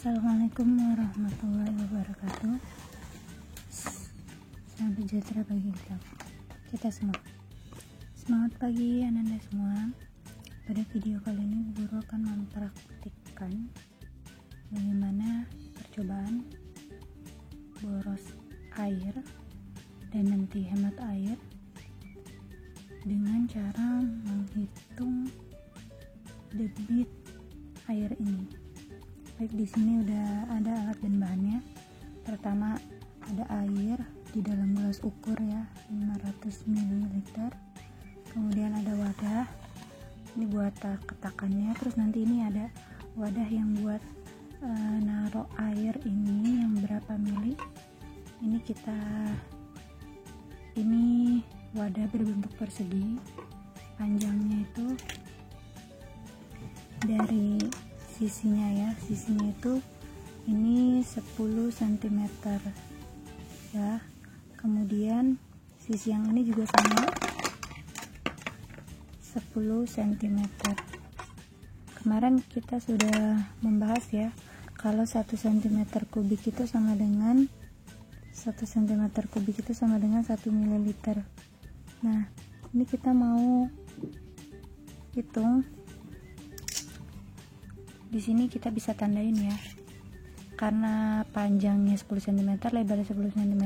Assalamualaikum warahmatullahi wabarakatuh. Salam sejahtera bagi kita semua. Semangat pagi Ananda semua. Pada video kali ini guru akan mempraktikkan bagaimana percobaan boros air dan nanti hemat air dengan cara menghitung debit air ini. Baik, di sini udah ada alat dan bahannya. Pertama ada air di dalam gelas ukur ya, 500 ml. Kemudian ada wadah. Ini buat ketakannya. Terus nanti ini ada wadah yang buat naruh air ini yang berapa mili. Ini wadah berbentuk persegi. Panjangnya itu dari sisinya itu ini 10 cm ya. Kemudian sisi yang ini juga sama 10 cm. Kemarin kita sudah membahas ya, kalau 1 cm kubik itu sama dengan 1 cm kubik itu sama dengan 1 ml. Nah, ini kita mau hitung. Di sini kita bisa tandain ya, karena panjangnya 10 cm, lebarnya 10 cm,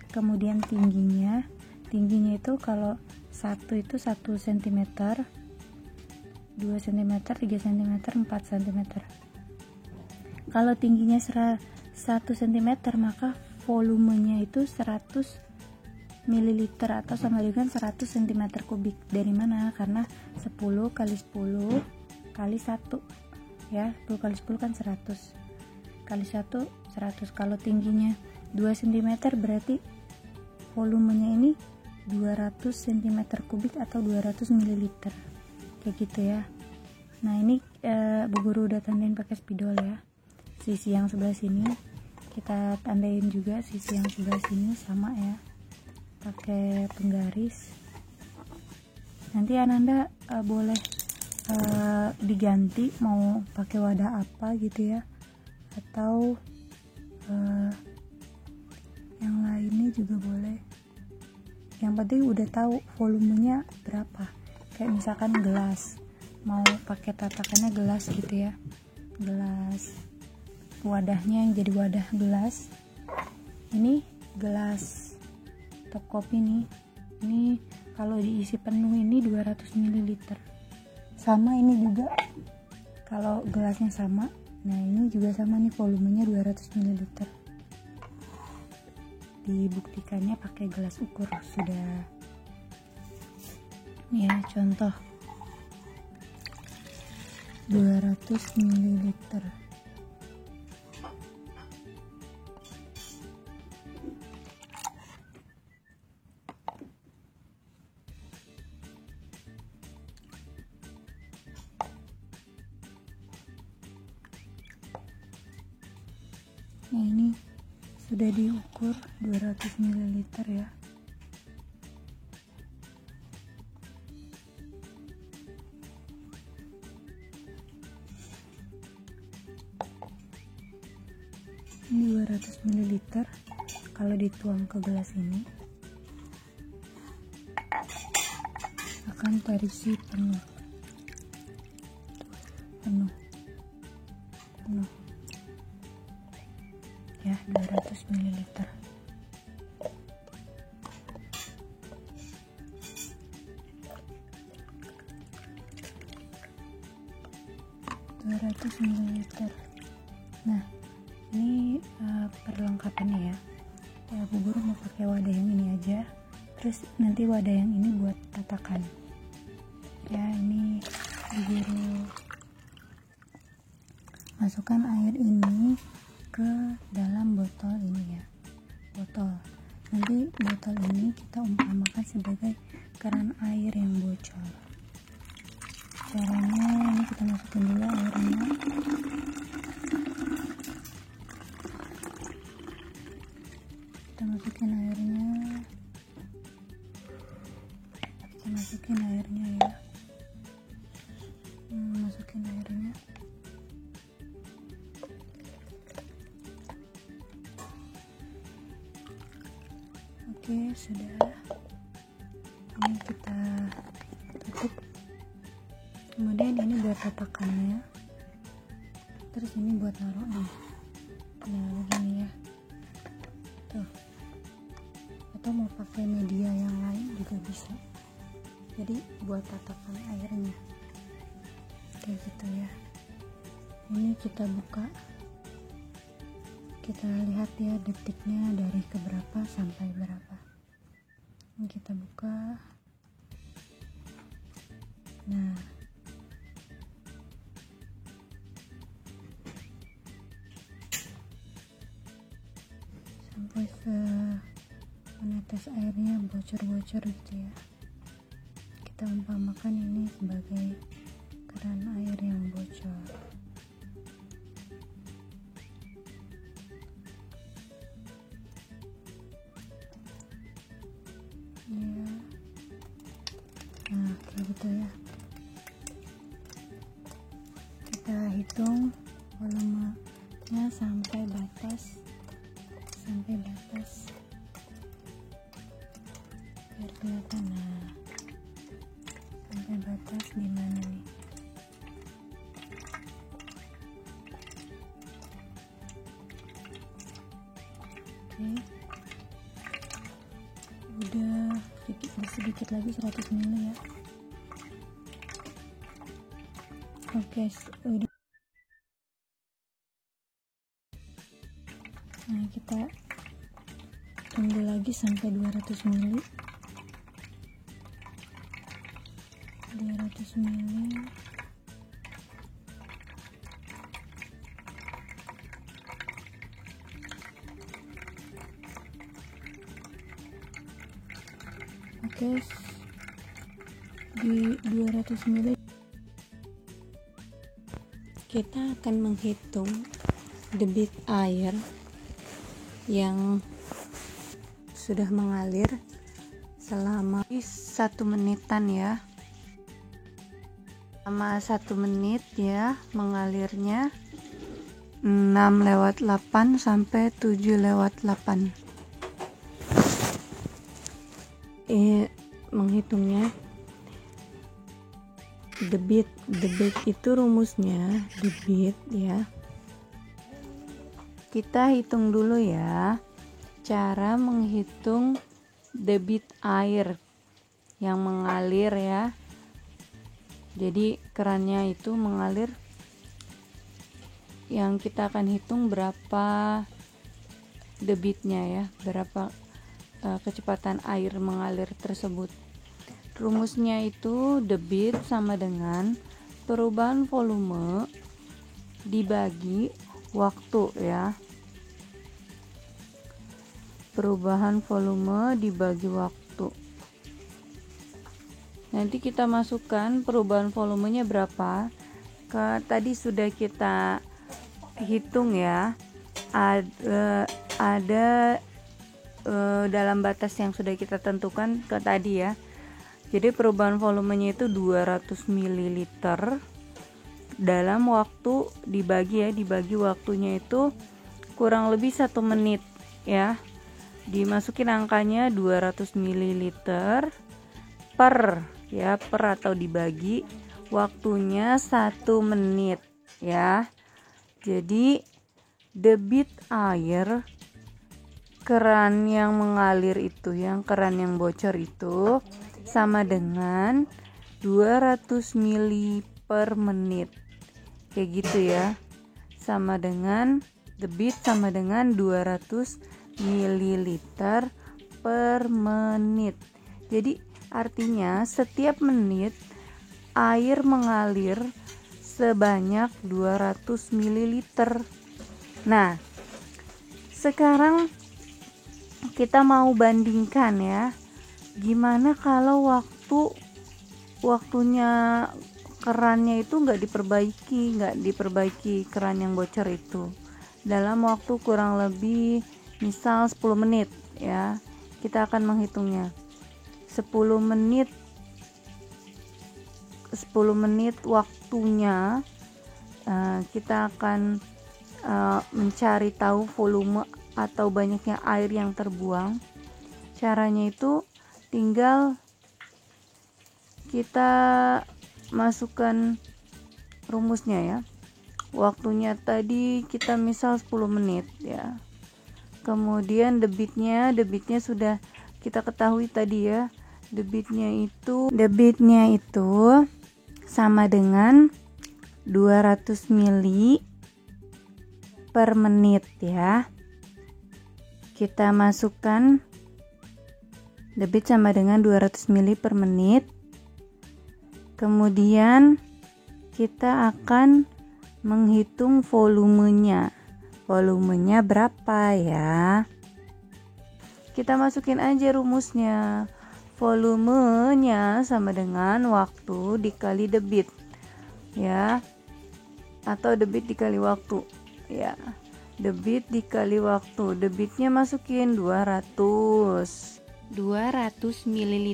kemudian tingginya itu kalau 1 itu 1 cm, 2 cm, 3 cm, 4 cm. Kalau tingginya 1 cm maka volumenya itu 100 ml atau sama dengan 100 cm kubik. Dari mana? Karena 10 kali 10 kali 1 ya, 10 kali 10 kan 100 kali 1 100. Kalau tingginya 2 cm berarti volumenya ini 200 cm kubik atau 200 ml kayak gitu ya. Nah, ini Bu Guru udah tandain pakai spidol ya. Sisi yang sebelah sini kita tandain juga, sisi yang sebelah sini sama ya, pakai penggaris. Nanti Ananda boleh diganti mau pakai wadah apa gitu ya, atau yang lainnya juga boleh. Yang penting udah tahu volumenya berapa. Kayak misalkan gelas, mau pakai tatakannya gelas gitu ya, gelas, wadahnya yang jadi wadah gelas. Ini gelas top kopi nih, ini kalau diisi penuh ini 200 ml. Sama ini juga kalau gelasnya sama. Nah, ini juga sama nih, volumenya 200 ml. Dibuktikannya pakai gelas ukur sudah. Ini ya contoh 200 ml. Nah, ini sudah diukur 200 ml ya. Ini 200 ml. Kalau dituang ke gelas ini akan terisi penuh ya, 200 ml. Nah, ini perlengkapannya ya. Bu Guru mau pakai wadah yang ini aja, terus nanti wadah yang ini buat tatakan ya. Ini Bu Guru masukkan air ini ke dalam botol ini ya, botol. Nanti botol ini kita umpamakan sebagai keran air yang bocor. Caranya ini kita masukin dulu airnya. Kita masukin airnya ya. Masukin airnya. Oke, sudah. Ini kita tutup. Kemudian ini buat tatakannya, terus ini buat naruhnya. Nah, begini ya tuh. Atau mau pakai media yang lain juga bisa, jadi buat tatakan airnya kayak gitu ya. Ini kita buka, kita lihat ya detiknya dari keberapa sampai berapa. Ini kita buka. Nah, sampai menetes airnya bocor-bocor gitu ya. Kita umpamakan ini sebagai keran air yang bocor. Ya. Nah, kayak gitu ya. Kita hitung volumenya sampai batas biar kelihatan. Nah, sampai batas di mana nih? Oke, udah sedikit lagi 100 ml ya. Oke, udah. Nah, kita tunggu lagi sampai 200 ml. 200 ml. Oke, di 200 ml kita akan menghitung debit air yang sudah mengalir selama 1 menitan ya. Selama 1 menit ya mengalirnya 6/8 sampai 7/8. Menghitungnya debit itu rumusnya debit ya. Kita hitung dulu ya cara menghitung debit air yang mengalir ya. Jadi kerannya itu mengalir, yang kita akan hitung berapa debitnya ya, berapa kecepatan air mengalir tersebut. Rumusnya itu debit sama dengan perubahan volume dibagi waktu ya. Perubahan volume dibagi waktu. Nanti kita masukkan perubahan volumenya berapa. Tadi sudah kita hitung ya. Ada dalam batas yang sudah kita tentukan tadi ya. Jadi perubahan volumenya itu 200 ml dalam waktu dibagi waktunya itu kurang lebih 1 menit ya. Dimasukin angkanya 200 ml per atau dibagi waktunya 1 menit ya. Jadi debit air keran yang mengalir itu, keran yang bocor itu sama dengan 200 ml per menit kayak gitu ya. Sama dengan debit sama dengan 200 ml per menit. Jadi artinya setiap menit air mengalir sebanyak 200 ml. Nah, sekarang kita mau bandingkan ya. Gimana kalau waktunya kerannya itu nggak diperbaiki keran yang bocor itu dalam waktu kurang lebih misal 10 menit ya. Kita akan menghitungnya 10 menit waktunya. Kita akan mencari tahu volume atau banyaknya air yang terbuang. Caranya itu tinggal kita masukkan rumusnya ya. Waktunya tadi kita misal 10 menit ya. Kemudian debitnya sudah kita ketahui tadi ya. Debitnya itu sama dengan 200 mili per menit ya. Kita masukkan debit sama dengan 200 mili per menit. Kemudian kita akan menghitung volumenya. Volumenya berapa ya? Kita masukin aja rumusnya. Volumenya sama dengan waktu dikali debit. Ya. Atau debit dikali waktu. Ya. Debit dikali waktu. Debitnya masukin 200 ml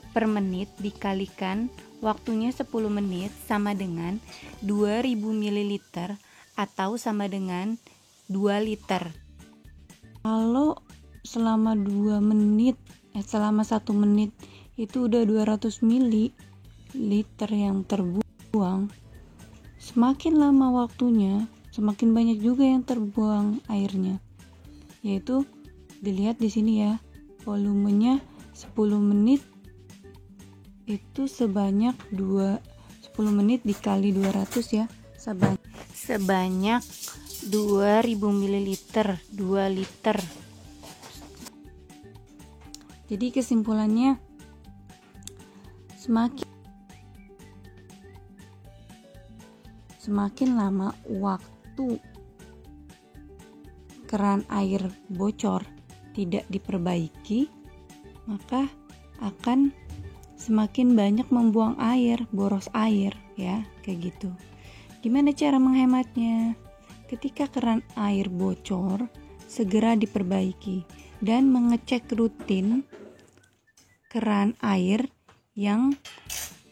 per menit dikalikan waktunya 10 menit sama dengan 2000 ml atau sama dengan 2 liter. Kalau selama 2 menit selama 1 menit itu udah 200 ml yang terbuang, semakin lama waktunya semakin banyak juga yang terbuang airnya. Yaitu dilihat di sini ya, volumenya 10 menit itu sebanyak 10 menit dikali 200 ya, sebanyak 2000 ml, 2 liter. Jadi kesimpulannya, semakin lama waktu keran air bocor tidak diperbaiki, maka akan semakin banyak membuang air, boros air ya, kayak gitu. Gimana cara menghematnya? Ketika keran air bocor, segera diperbaiki dan mengecek rutin keran air yang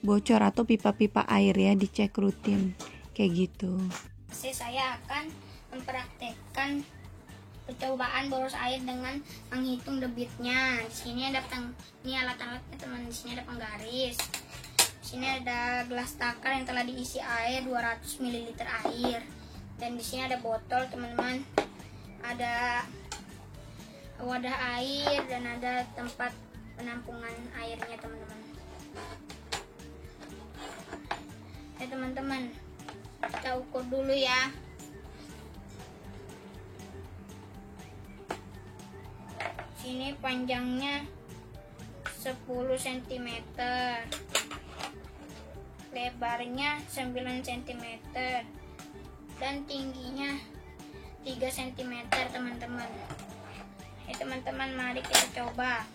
bocor atau pipa-pipa air ya, dicek rutin kayak gitu. Saya akan mempraktekkan percobaan boros air dengan menghitung debitnya. Di sini ada ini alat-alatnya teman. Di sini ada penggaris. Di sini ada gelas takar yang telah diisi air 200 ml air. Dan di sini ada botol teman-teman. Ada wadah air dan ada tempat penampungan airnya teman-teman. Ya teman-teman, kita ukur dulu ya. Sini panjangnya 10 cm, lebarnya 9 cm, dan tingginya 3 cm teman-teman. Teman-teman, mari kita coba.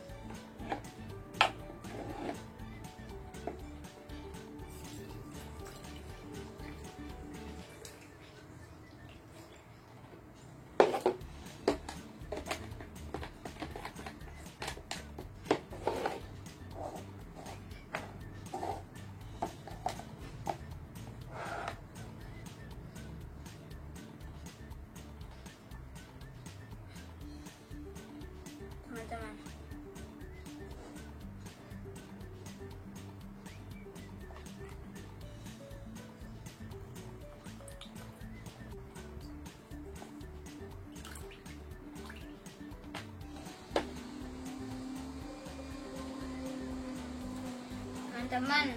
Teman-teman,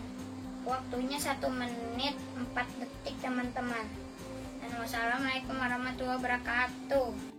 waktunya 1 menit 4 detik teman-teman. Dan wassalamualaikum warahmatullahi wabarakatuh.